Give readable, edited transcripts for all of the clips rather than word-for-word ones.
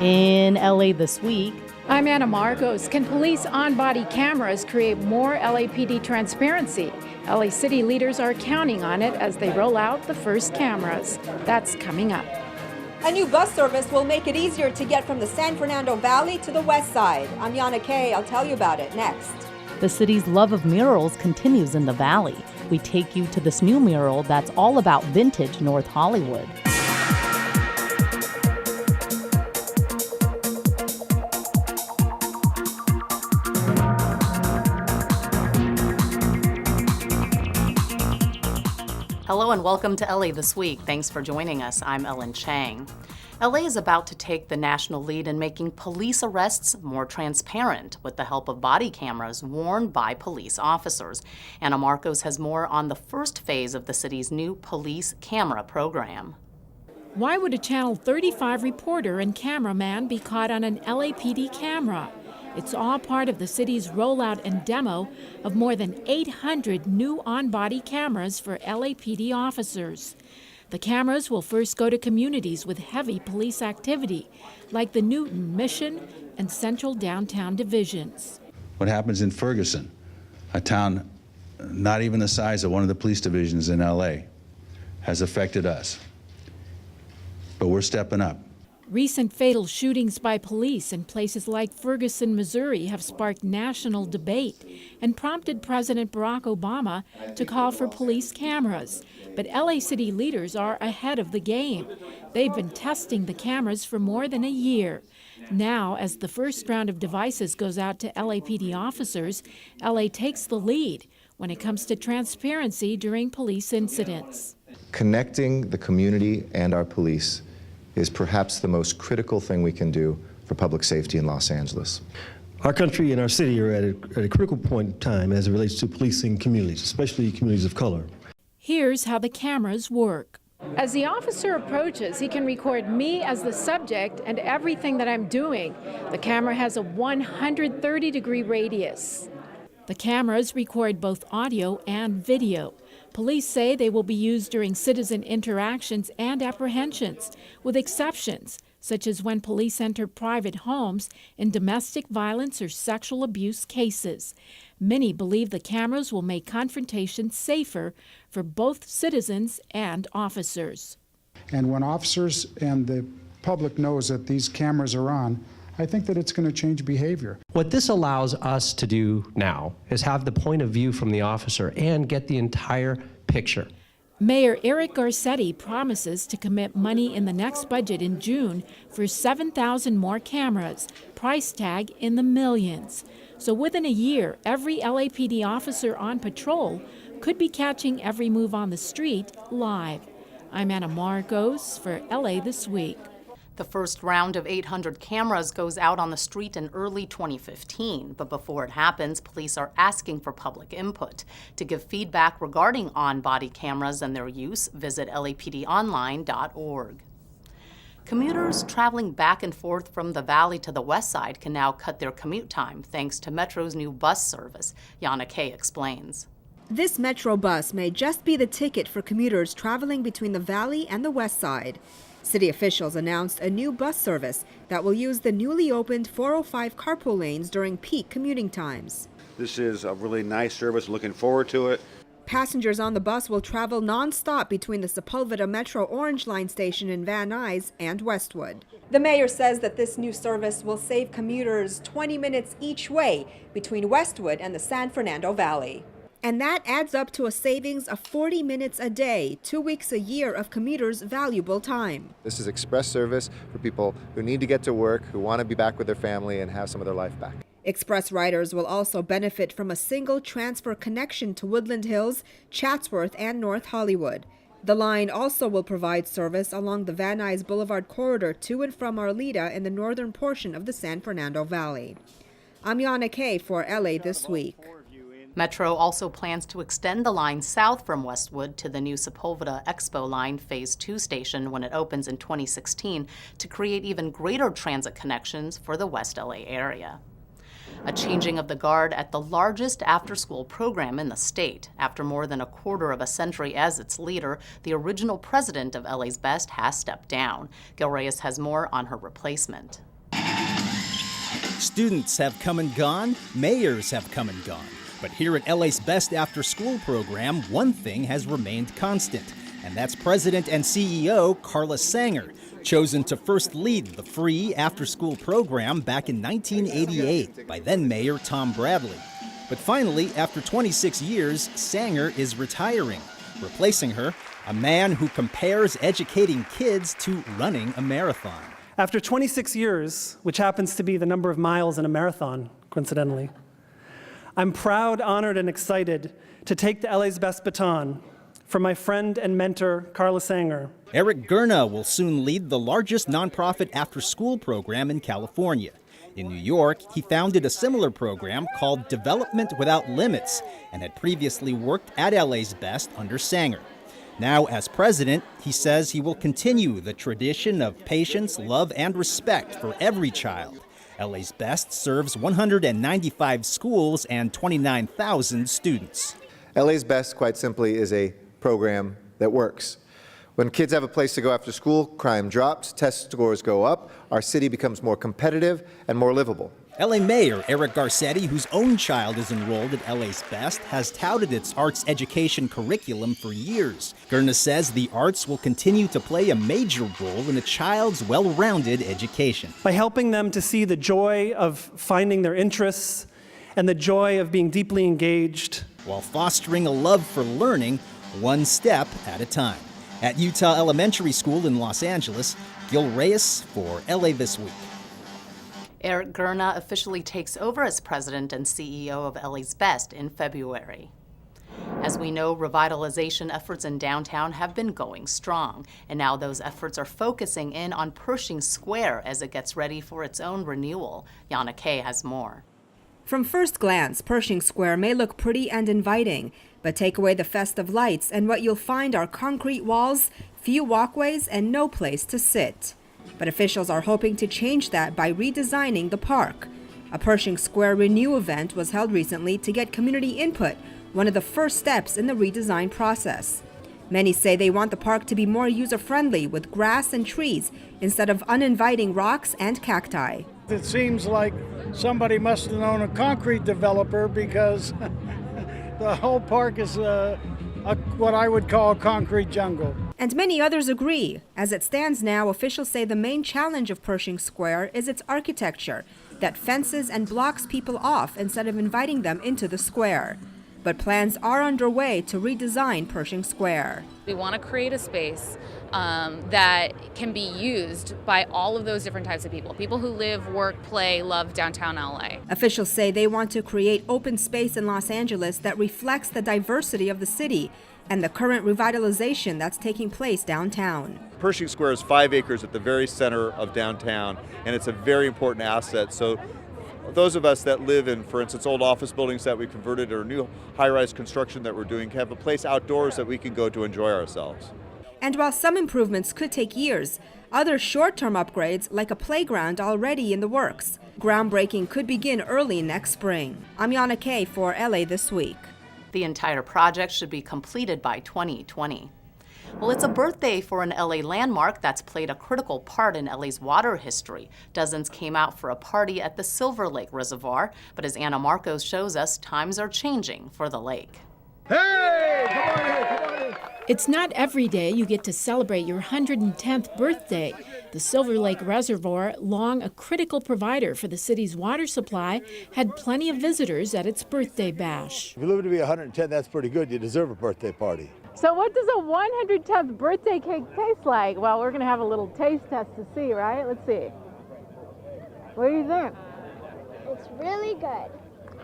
In LA this week, I'm Anna Marcos. Can police on-body cameras create more LAPD transparency? LA City leaders are counting on it as they roll out the first cameras. That's coming up. A new bus service will make it easier to get from the San Fernando Valley to the Westside. I'm Yana Kay. I'll tell you about it next. the city's love of murals continues in the Valley. We take you to this new mural that's all about vintage North Hollywood. Hello and welcome to LA This Week. Thanks for joining us. I'm Ellen Chang. LA is about to take the national lead in making police arrests more transparent with the help of body cameras worn by police officers. Anna Marcos has more on the first phase of the city's new police camera program. Why would a Channel 35 reporter and cameraman be caught on an LAPD camera? It's all part of the city's rollout and demo of more than 800 new on-body cameras for LAPD officers. The cameras will first go to communities with heavy police activity, like the Newton, Mission, and Central Downtown divisions. What happens in Ferguson, a town not even the size of one of the police divisions in LA, has affected us. But we're stepping up. Recent fatal shootings by police in places like Ferguson, Missouri have sparked national debate and prompted President Barack Obama to call for police cameras. But LA City leaders are ahead of the game. They've been testing the cameras for more than a year. Now, as the first round of devices goes out to LAPD officers, LA takes the lead when it comes to transparency during police incidents. Connecting the community and our police is perhaps the most critical thing we can do for public safety in Los Angeles. Our country and our city are at a critical point in time as it relates to policing communities, especially communities of color. Here's how the cameras work. As the officer approaches, he can record me as the subject and everything that I'm doing. The camera has a 130-degree radius. The cameras record both audio and video. Police say they will be used during citizen interactions and apprehensions, with exceptions, such as when police enter private homes in domestic violence or sexual abuse cases. Many believe the cameras will make confrontations safer for both citizens and officers. And when officers and the public knows that these cameras are on, I think that it's going to change behavior. What this allows us to do now is have the point of view from the officer and get the entire picture. Mayor Eric Garcetti promises to commit money in the next budget in June for 7,000 more cameras, price tag in the millions. So within a year, every LAPD officer on patrol could be catching every move on the street live. I'm Anna Marcos for LA This Week. The first round of 800 cameras goes out on the street in early 2015, but before it happens, police are asking for public input. To give feedback regarding on-body cameras and their use, visit lapdonline.org. Commuters traveling back and forth from the Valley to the Westside can now cut their commute time thanks to Metro's new bus service. Yana Kay explains. This Metro bus may just be the ticket for commuters traveling between the Valley and the Westside. City officials announced a new bus service that will use the newly opened 405 carpool lanes during peak commuting times. This is a really nice service, looking forward to it. Passengers on the bus will travel non-stop between the Sepulveda Metro Orange Line station in Van Nuys and Westwood. The mayor says that this new service will save commuters 20 minutes each way between Westwood and the San Fernando Valley. And that adds up to a savings of 40 minutes a day, 2 weeks a year of commuters' valuable time. This is express service for people who need to get to work, who want to be back with their family and have some of their life back. Express riders will also benefit from a single transfer connection to Woodland Hills, Chatsworth, and North Hollywood. The line also will provide service along the Van Nuys Boulevard corridor to and from Arleta in the northern portion of the San Fernando Valley. I'm Yana Kay for LA This Week. Metro also plans to extend the line south from Westwood to the new Sepulveda Expo Line Phase 2 station when it opens in 2016 to create even greater transit connections for the West LA area. A changing of the guard at the largest after-school program in the state. After more than a quarter of a century as its leader, the original president of LA's Best has stepped down. Gil Reyes has more on her replacement. Students have come and gone, mayors have come and gone. But here at LA's Best After School program, one thing has remained constant, and that's President and CEO Carla Sanger, chosen to first lead the free after-school program back in 1988 by then Mayor Tom Bradley. But finally, after 26 years, Sanger is retiring. Replacing her, a man who compares educating kids to running a marathon. After 26 years, which happens to be the number of miles in a marathon, coincidentally, I'm proud, honored, and excited to take the LA's Best baton from my friend and mentor, Carla Sanger. Eric Gurna will soon lead the largest nonprofit after-school program in California. In New York, he founded a similar program called Development Without Limits and had previously worked at LA's Best under Sanger. Now, as president, he says he will continue the tradition of patience, love, and respect for every child. LA's Best serves 195 schools and 29,000 students. LA's Best, quite simply, is a program that works. When kids have a place to go after school, crime drops, test scores go up, our city becomes more competitive and more livable. LA Mayor Eric Garcetti, whose own child is enrolled at LA's Best, has touted its arts education curriculum for years. Gurna says the arts will continue to play a major role in a child's well-rounded education. By helping them to see the joy of finding their interests and the joy of being deeply engaged, while fostering a love for learning one step at a time. At Utah Elementary School in Los Angeles, Gil Reyes for LA This Week. Eric Gurna officially takes over as president and CEO of LA's Best in February. As we know, revitalization efforts in downtown have been going strong, and now those efforts are focusing in on Pershing Square as it gets ready for its own renewal. Yana Kay has more. From first glance, Pershing Square may look pretty and inviting, but take away the festive lights and what you'll find are concrete walls, few walkways, and no place to sit. But officials are hoping to change that by redesigning the park. A Pershing Square Renew event was held recently to get community input, one of the first steps in the redesign process. Many say they want the park to be more user-friendly with grass and trees instead of uninviting rocks and cacti. It seems like somebody must have known a concrete developer because the whole park is what I would call a concrete jungle. And many others agree. As it stands now, officials say the main challenge of Pershing Square is its architecture that fences and blocks people off instead of inviting them into the square. But plans are underway to redesign Pershing Square. We want to create a space that can be used by all of those different types of people. People who live, work, play, love downtown LA. Officials say they want to create open space in Los Angeles that reflects the diversity of the city and the current revitalization that's taking place downtown. Pershing Square is 5 acres at the very center of downtown, and it's a very important asset. So those of us that live in, for instance, old office buildings that we converted or new high-rise construction that we're doing have a place outdoors that we can go to enjoy ourselves. And while some improvements could take years, other short-term upgrades, like a playground, are already in the works. Groundbreaking could begin early next spring. I'm Yana Kay for LA This Week. The entire project should be completed by 2020. Well, it's a birthday for an LA landmark that's played a critical part in LA's water history. Dozens came out for a party at the Silver Lake Reservoir, but as Anna Marcos shows us, times are changing for the lake. Hey! Come on in, come on in. It's not every day you get to celebrate your 110th birthday. The Silver Lake Reservoir, long a critical provider for the city's water supply, had plenty of visitors at its birthday bash. If you live to be 110, that's pretty good. You deserve a birthday party. So what does a 110th birthday cake taste like? Well, we're going to have a little taste test to see, right? Let's see. What do you think? It's really good.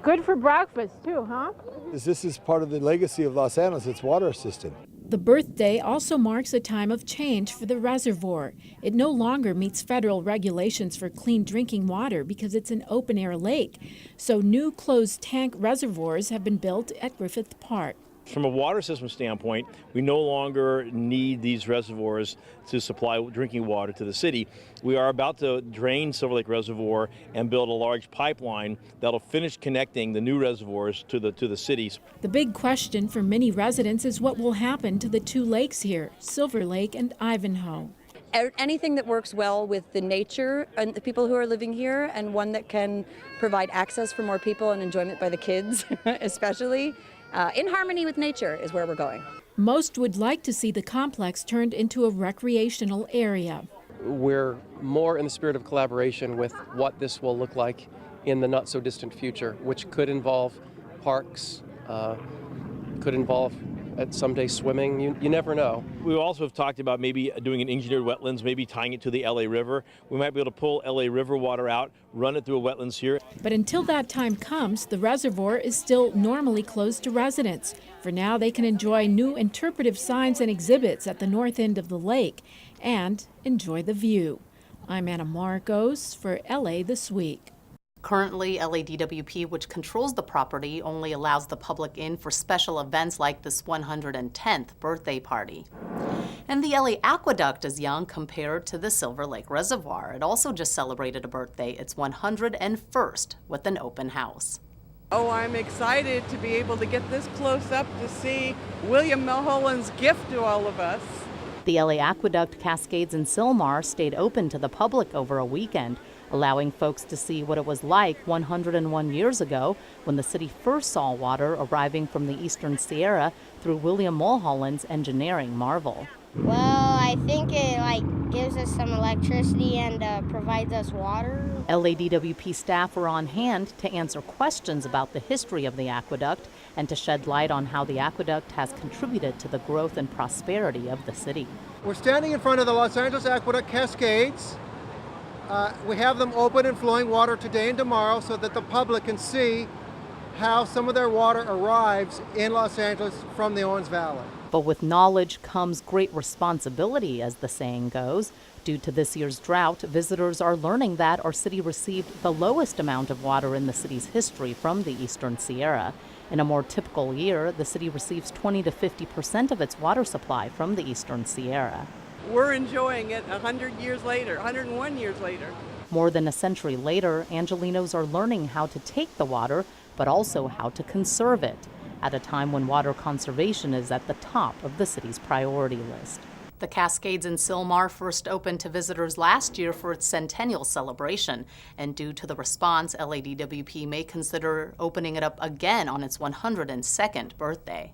Good for breakfast, too, huh? This is part of the legacy of Los Angeles, its water system. The birthday also marks a time of change for the reservoir. It no longer meets federal regulations for clean drinking water because it's an open-air lake. So new closed-tank reservoirs have been built at Griffith Park. From a water system standpoint, we no longer need these reservoirs to supply drinking water to the city. We are about to drain Silver Lake Reservoir and build a large pipeline that'll finish connecting the new reservoirs to the cities. The big question for many residents is what will happen to the two lakes here, Silver Lake and Ivanhoe. Anything that works well with the nature and the people who are living here, and one that can provide access for more people and enjoyment by the kids, especially in harmony with nature, is where we're going. Most would like to see the complex turned into a recreational area. We're more in the spirit of collaboration with what this will look like in the not so distant future, which could involve parks, could involve someday swimming. You never know. We also have talked about maybe doing an engineered wetlands, maybe tying it to the LA River. We might be able to pull LA River water out, run it through a wetlands here. But until that time comes, the reservoir is still normally closed to residents. For now, they can enjoy new interpretive signs and exhibits at the north end of the lake and enjoy the view. I'm Anna Marcos for LA This Week. Currently, LADWP, which controls the property, only allows the public in for special events like this 110th birthday party. And the LA Aqueduct is young compared to the Silver Lake Reservoir. It also just celebrated a birthday, its 101st, with an open house. Oh, I'm excited to be able to get this close up to see William Mulholland's gift to all of us. The LA Aqueduct, Cascades, and Sylmar stayed open to the public over a weekend, allowing folks to see what it was like 101 years ago when the city first saw water arriving from the Eastern Sierra through William Mulholland's engineering marvel. Well, I think it gives us some electricity and provides us water. LADWP staff were on hand to answer questions about the history of the aqueduct and to shed light on how the aqueduct has contributed to the growth and prosperity of the city. We're standing in front of the Los Angeles Aqueduct Cascades. We have them open and flowing water today and tomorrow so that the public can see how some of their water arrives in Los Angeles from the Owens Valley. But with knowledge comes great responsibility, as the saying goes. Due to this year's drought, visitors are learning that our city received the lowest amount of water in the city's history from the Eastern Sierra. In a more typical year, the city receives 20 to 50% of its water supply from the Eastern Sierra. We're enjoying it 100 years later, 101 years later. More than a century later, Angelenos are learning how to take the water, but also how to conserve it, at a time when water conservation is at the top of the city's priority list. The Cascades in Sylmar first opened to visitors last year for its centennial celebration, and due to the response, LADWP may consider opening it up again on its 102nd birthday.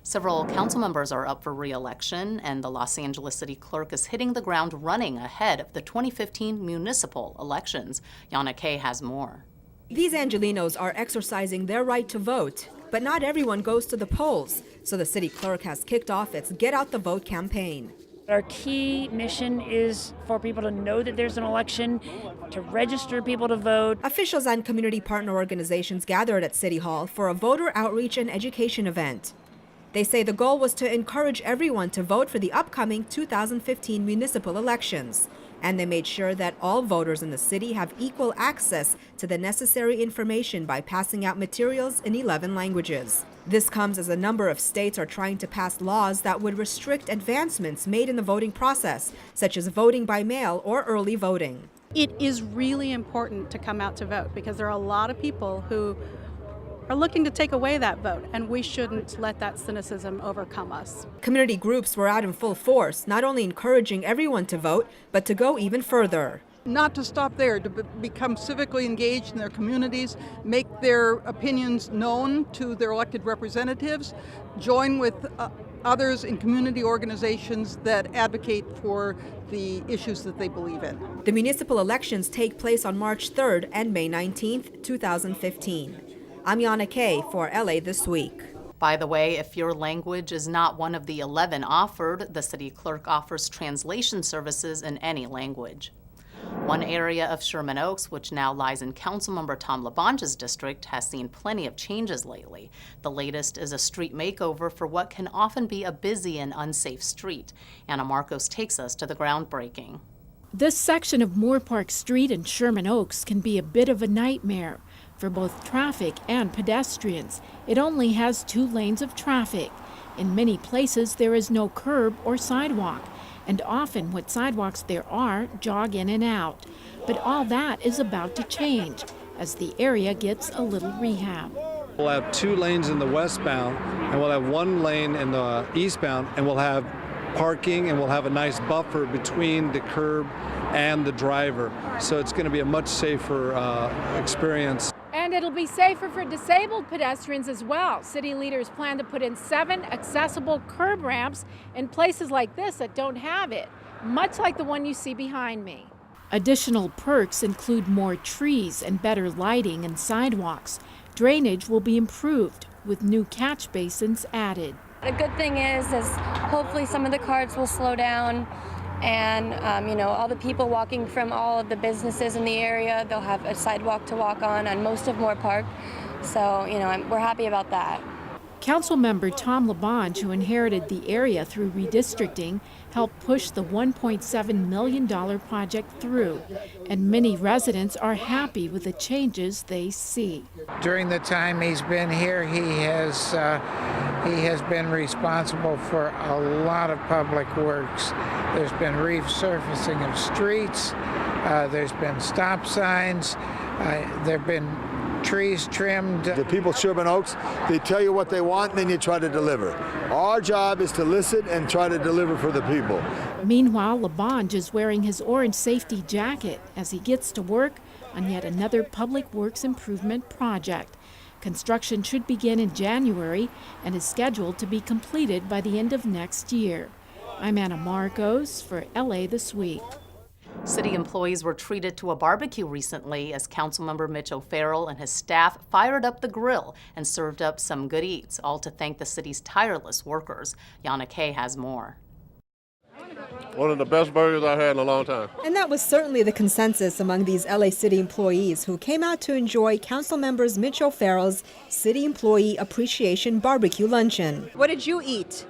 Several council members are up for re-election, and the Los Angeles City Clerk is hitting the ground running ahead of the 2015 municipal elections. Yana Kay has more. These Angelenos are exercising their right to vote, but not everyone goes to the polls, so the city clerk has kicked off its Get Out the Vote campaign. Our key mission is for people to know that there's an election, to register people to vote. Officials and community partner organizations gathered at City Hall for a voter outreach and education event. They say the goal was to encourage everyone to vote for the upcoming 2015 municipal elections, and they made sure that all voters in the city have equal access to the necessary information by passing out materials in 11 languages. This comes as a number of states are trying to pass laws that would restrict advancements made in the voting process, such as voting by mail or early voting. It is really important to come out to vote because there are a lot of people who are looking to take away that vote, and we shouldn't let that cynicism overcome us. Community groups were out in full force, not only encouraging everyone to vote, but to go even further. Not to stop there, to become civically engaged in their communities, make their opinions known to their elected representatives, join with others in community organizations that advocate for the issues that they believe in. The municipal elections take place on March 3rd and May 19th, 2015. I'm Yana Kay for LA This Week. By the way, if your language is not one of the 11 offered, the city clerk offers translation services in any language. One area of Sherman Oaks, which now lies in Councilmember Tom LaBonge's district, has seen plenty of changes lately. The latest is a street makeover for what can often be a busy and unsafe street. Anna Marcos takes us to the groundbreaking. This section of Moorpark Street in Sherman Oaks can be a bit of a nightmare for both traffic and pedestrians. It only has 2 lanes of traffic. In many places, there is no curb or sidewalk, and often what sidewalks there are jog in and out. But all that is about to change as the area gets a little rehab. We'll have 2 lanes in the westbound, and we'll have 1 lane in the eastbound, and we'll have parking, and we'll have a nice buffer between the curb and the driver. So it's going to be a much safer experience. And it'll be safer for disabled pedestrians as well. City leaders plan to put in 7 accessible curb ramps in places like this that don't have it, much like the one you see behind me. Additional perks include more trees and better lighting and sidewalks. Drainage will be improved with new catch basins added. The good thing is hopefully some of the cars will slow down, and all the people walking from all of the businesses in the area, they'll have a sidewalk to walk on most of Moorpark. So we're happy about that. Councilmember Tom LaBonge, who inherited the area through redistricting, helped push the $1.7 million project through, and many residents are happy with the changes they see. During the time he's been here, he has been responsible for a lot of public works. There's been resurfacing of streets, there's been stop signs, there have been trees trimmed. The people of Sherman Oaks, they tell you what they want and then you try to deliver. Our job is to listen and try to deliver for the people. Meanwhile, LaBonge is wearing his orange safety jacket as he gets to work on yet another public works improvement project. Construction should begin in January and is scheduled to be completed by the end of next year. I'm Anna Marcos for LA This Week. City employees were treated to a barbecue recently as Councilmember Mitch O'Farrell and his staff fired up the grill and served up some good eats, all to thank the city's tireless workers. Yana Kay has more. One of the best burgers I've had in a long time. And that was certainly the consensus among these LA City employees who came out to enjoy Council members Mitch O'Farrell's City Employee Appreciation Barbecue Luncheon. What did you eat?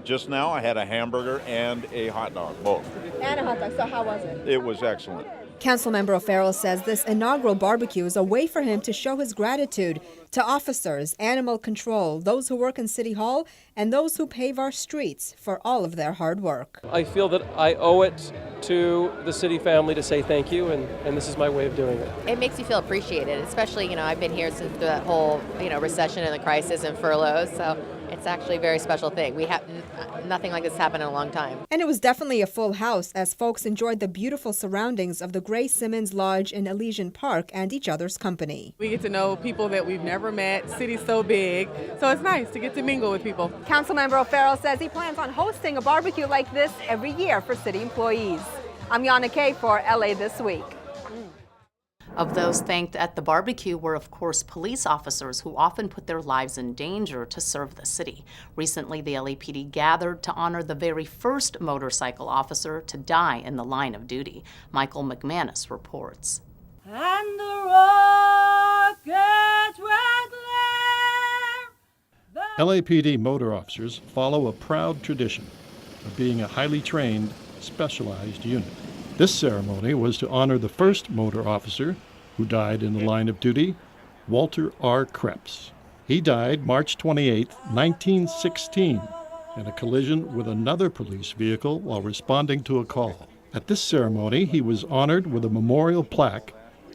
Just now I had a hamburger and a hot dog, both. And a hot dog, so how was it? It was excellent. Councilmember O'Farrell says this inaugural barbecue is a way for him to show his gratitude to officers, animal control, those who work in City Hall, and those who pave our streets for all of their hard work. I feel that I owe it to the city family to say thank you, and this is my way of doing it. It makes you feel appreciated, especially, I've been here since that whole, recession and the crisis and furloughs, so it's actually a very special thing. We have nothing like this happened in a long time. And it was definitely a full house as folks enjoyed the beautiful surroundings of the Grace Simmons Lodge in Elysian Park and each other's company. We get to know people that we've never met. City's so big, so it's nice to get to mingle with people. Councilmember O'Farrell says he plans on hosting a barbecue like this every year for city employees. I'm Yana Kay for LA This Week. Of those thanked at the barbecue were, of course, police officers who often put their lives in danger to serve the city. Recently, the LAPD gathered to honor the very first motorcycle officer to die in the line of duty. Michael McManus reports. And the rockets rattling. LAPD motor officers follow a proud tradition of being a highly trained, specialized unit. This ceremony was to honor the first motor officer who died in the line of duty, Walter R. Krebs. He died March 28, 1916, in a collision with another police vehicle while responding to a call. At this ceremony, he was honored with a memorial plaque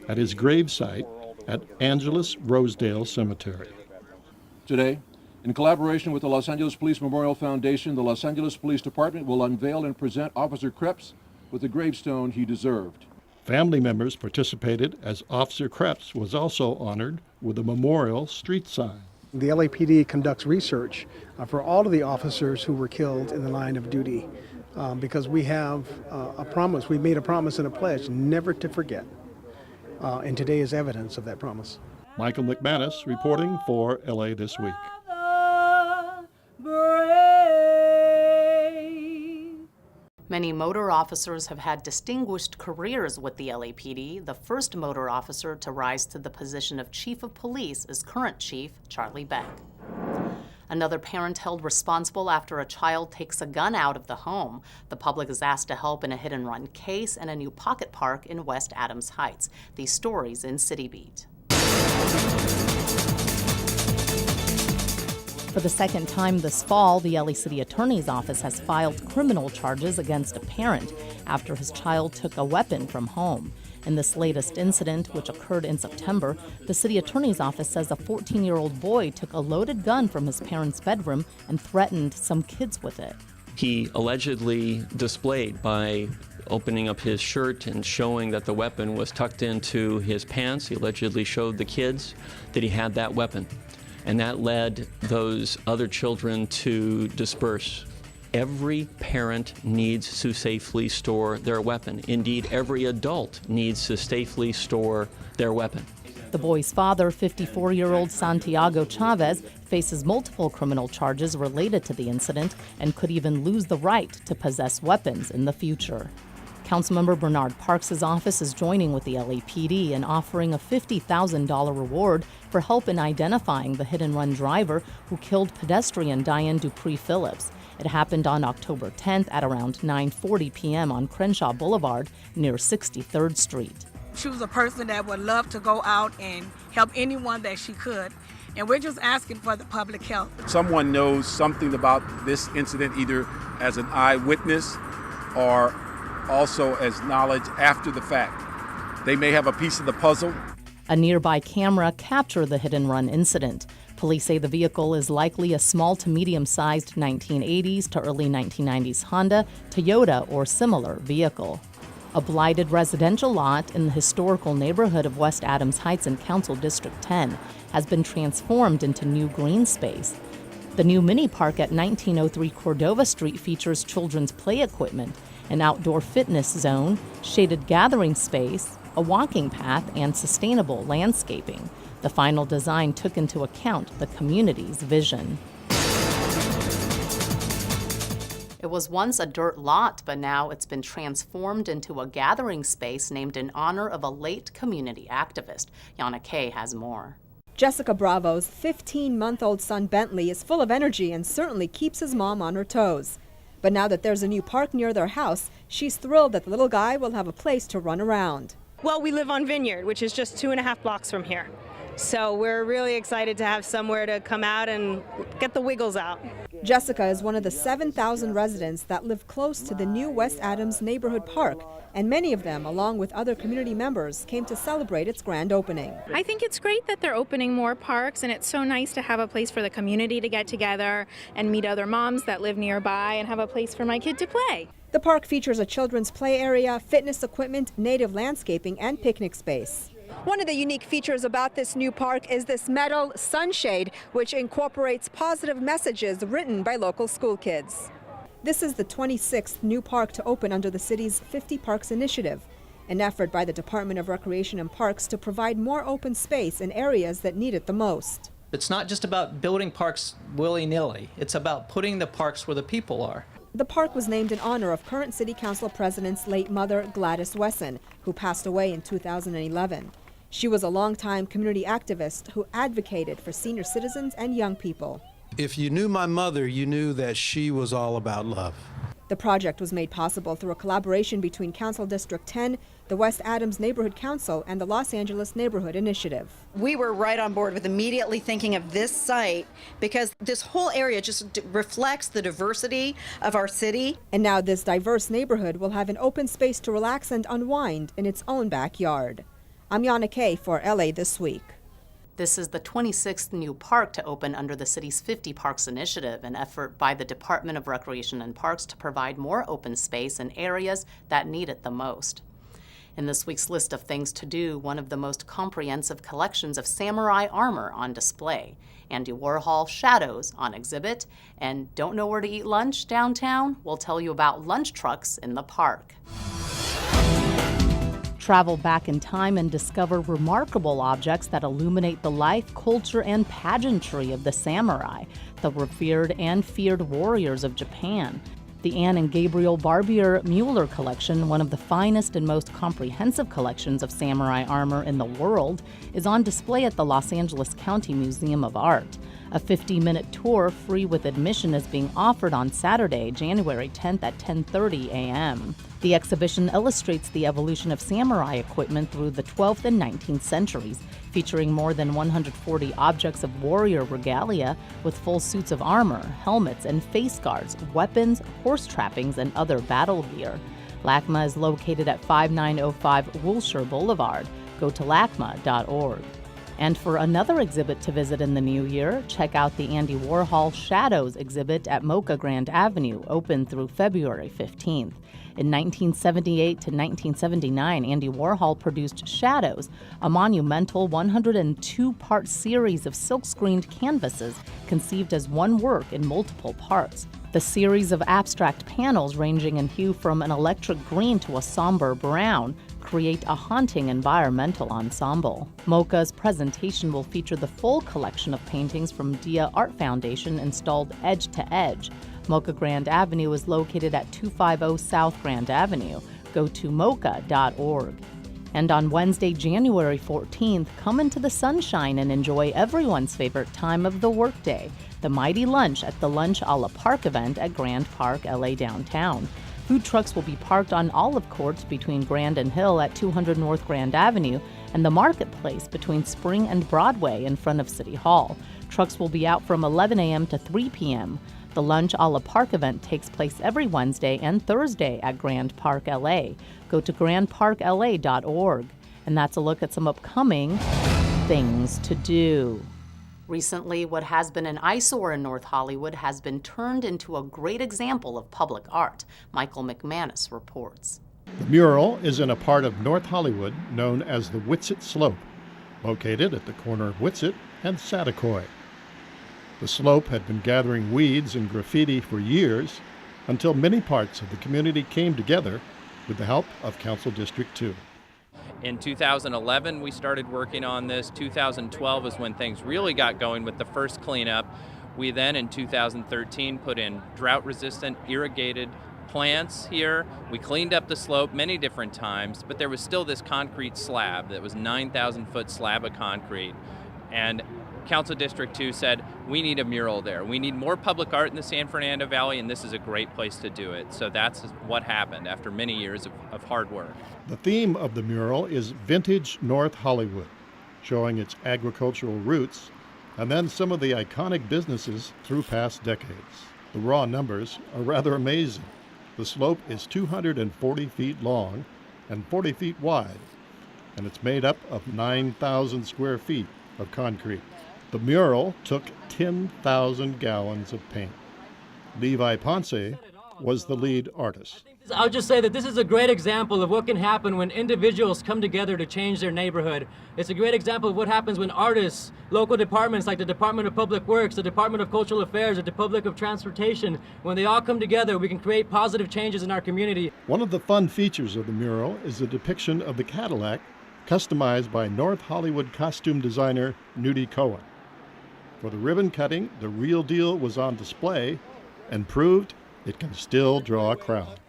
at his gravesite at Angeles Rosedale Cemetery. Today, in collaboration with the Los Angeles Police Memorial Foundation, the Los Angeles Police Department will unveil and present Officer Krebs with the gravestone he deserved. Family members participated as Officer Krebs was also honored with a memorial street sign. The LAPD conducts research for all of the officers who were killed in the line of duty because we have a promise. We made a promise and a pledge never to forget. And today is evidence of that promise. Michael McManus reporting for LA This Week. Many motor officers have had distinguished careers with the LAPD. The first motor officer to rise to the position of Chief of Police is current Chief Charlie Beck. Another parent held responsible after a child takes a gun out of the home. The public is asked to help in a hit-and-run case and a new pocket park in West Adams Heights. These stories in CityBeat. For the second time this fall, the LA City Attorney's Office has filed criminal charges against a parent after his child took a weapon from home. In this latest incident, which occurred in September, the City Attorney's Office says a 14-year-old boy took a loaded gun from his parents' bedroom and threatened some kids with it. he allegedly displayed by opening up his shirt and showing that the weapon was tucked into his pants. He allegedly showed the kids that he had that weapon, and that led those other children to disperse. Every parent needs to safely store their weapon. Indeed, every adult needs to safely store their weapon. The boy's father, 54-year-old Santiago Chavez, faces multiple criminal charges related to the incident and could even lose the right to possess weapons in the future. Councilmember Bernard Parks' office is joining with the LAPD in offering a $50,000 reward for help in identifying the hit-and-run driver who killed pedestrian Diane Dupree Phillips. It happened on October 10th at around 9:40 p.m. on Crenshaw Boulevard near 63rd Street. She was a person that would love to go out and help anyone that she could, and we're just asking for the public help. Someone knows something about this incident, either as an eyewitness or also as knowledge after the fact. They may have a piece of the puzzle. A nearby camera captured the hit-and-run incident. Police say the vehicle is likely a small to medium-sized 1980s to early 1990s Honda, Toyota, or similar vehicle. A blighted residential lot in the historical neighborhood of West Adams Heights in Council District 10 has been transformed into new green space. The new mini park at 1903 Cordova Street features children's play equipment, an outdoor fitness zone, shaded gathering space, a walking path, and sustainable landscaping. The final design took into account the community's vision. It was once a dirt lot, but now it's been transformed into a gathering space named in honor of a late community activist. Yana Kay has more. Jessica Bravo's 15-month-old son Bentley is full of energy and certainly keeps his mom on her toes. But now that there's a new park near their house, she's thrilled that the little guy will have a place to run around. Well, we live on Vineyard, which is just 2.5 blocks from here. So we're really excited to have somewhere to come out and get the wiggles out. Jessica is one of the 7,000 residents that live close to the new West Adams neighborhood park, and many of them, along with other community members, came to celebrate its grand opening. I think it's great that they're opening more parks, and it's so nice to have a place for the community to get together and meet other moms that live nearby and have a place for my kid to play. The park features a children's play area, fitness equipment, native landscaping, and picnic space. One of the unique features about this new park is this metal sunshade, which incorporates positive messages written by local school kids. This is the 26th new park to open under the city's 50 Parks initiative, an effort by the Department of Recreation and Parks to provide more open space in areas that need it the most. It's not just about building parks willy-nilly. It's about putting the parks where the people are. The park was named in honor of current City Council President's late mother, Gladys Wesson, who passed away in 2011. She was a longtime community activist who advocated for senior citizens and young people. If you knew my mother, you knew that she was all about love. The project was made possible through a collaboration between Council District 10, the West Adams Neighborhood Council, and the Los Angeles Neighborhood Initiative. We were right on board with immediately thinking of this site because this whole area just reflects the diversity of our city. And now this diverse neighborhood will have an open space to relax and unwind in its own backyard. I'm Yana Kay for LA This Week. This is the 26th new park to open under the city's 50 Parks initiative, an effort by the Department of Recreation and Parks to provide more open space in areas that need it the most. In this week's list of things to do, one of the most comprehensive collections of samurai armor on display, Andy Warhol Shadows on exhibit, and don't know where to eat lunch downtown? We'll tell you about lunch trucks in the park. Travel back in time and discover remarkable objects that illuminate the life, culture, and pageantry of the samurai, the revered and feared warriors of Japan. The Anne and Gabriel Barbier Mueller collection, one of the finest and most comprehensive collections of samurai armor in the world, is on display at the Los Angeles County Museum of Art. A 50-minute tour, free with admission, is being offered on Saturday, January 10th at 10:30 a.m. The exhibition illustrates the evolution of samurai equipment through the 12th and 19th centuries, featuring more than 140 objects of warrior regalia with full suits of armor, helmets, and face guards, weapons, horse trappings, and other battle gear. LACMA is located at 5905 Wilshire Boulevard. Go to lacma.org. And for another exhibit to visit in the new year, check out the Andy Warhol Shadows exhibit at Mocha Grand Avenue, open through February 15th. In 1978 to 1979, Andy Warhol produced Shadows, a monumental 102-part series of silk-screened canvases conceived as one work in multiple parts. The series of abstract panels ranging in hue from an electric green to a somber brown create a haunting environmental ensemble. Mocha's presentation will feature the full collection of paintings from Dia Art Foundation installed edge to edge. Mocha Grand Avenue is located at 250 South Grand Avenue. Go to mocha.org. And on Wednesday, January 14th, come into the sunshine and enjoy everyone's favorite time of the workday, the Mighty Lunch at the Lunch a la Park event at Grand Park, LA downtown. Food trucks will be parked on Olive Court between Grand and Hill at 200 North Grand Avenue and the Marketplace between Spring and Broadway in front of City Hall. Trucks will be out from 11 a.m. to 3 p.m. The Lunch a la Park event takes place every Wednesday and Thursday at Grand Park, LA. Go to grandparkla.org. And that's a look at some upcoming things to do. Recently, what has been an eyesore in North Hollywood has been turned into a great example of public art. Michael McManus reports. The mural is in a part of North Hollywood known as the Whitsett Slope, located at the corner of Whitsett and Satakoy. The slope had been gathering weeds and graffiti for years until many parts of the community came together with the help of Council District 2. In 2011, we started working on this. 2012 is when things really got going with the first cleanup. We then, in 2013, put in drought-resistant irrigated plants here. We cleaned up the slope many different times, but there was still this concrete slab that was 9,000-foot slab of concrete. And Council District 2 said, we need a mural there. We need more public art in the San Fernando Valley, and this is a great place to do it. So that's what happened after many years of hard work. The theme of the mural is Vintage North Hollywood, showing its agricultural roots and then some of the iconic businesses through past decades. The raw numbers are rather amazing. The slope is 240 feet long and 40 feet wide, and it's made up of 9,000 square feet of concrete. The mural took 10,000 gallons of paint. Levi Ponce was the lead artist. I'll just say that this is a great example of what can happen when individuals come together to change their neighborhood. It's a great example of what happens when artists, local departments like the Department of Public Works, the Department of Cultural Affairs, the Department of Transportation, when they all come together, we can create positive changes in our community. One of the fun features of the mural is the depiction of the Cadillac, customized by North Hollywood costume designer Nudie Cohen. For the ribbon cutting, the real deal was on display and proved it can still draw a crowd.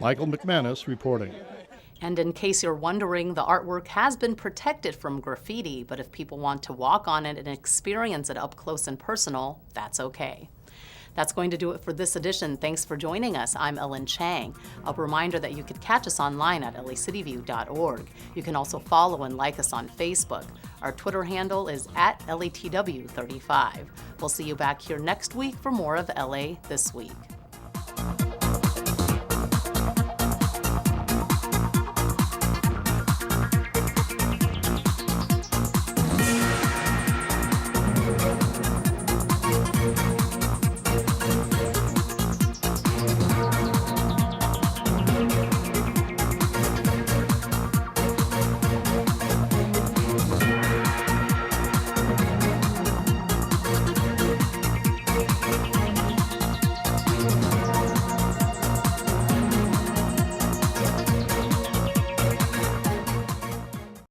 Michael McManus reporting. And in case you're wondering, the artwork has been protected from graffiti, but if people want to walk on it and experience it up close and personal, that's okay. That's going to do it for this edition. Thanks for joining us. I'm Ellen Chang. A reminder that you could catch us online at LACityView.org. You can also follow and like us on Facebook. Our Twitter handle is @LATW35. We'll see you back here next week for more of LA This Week.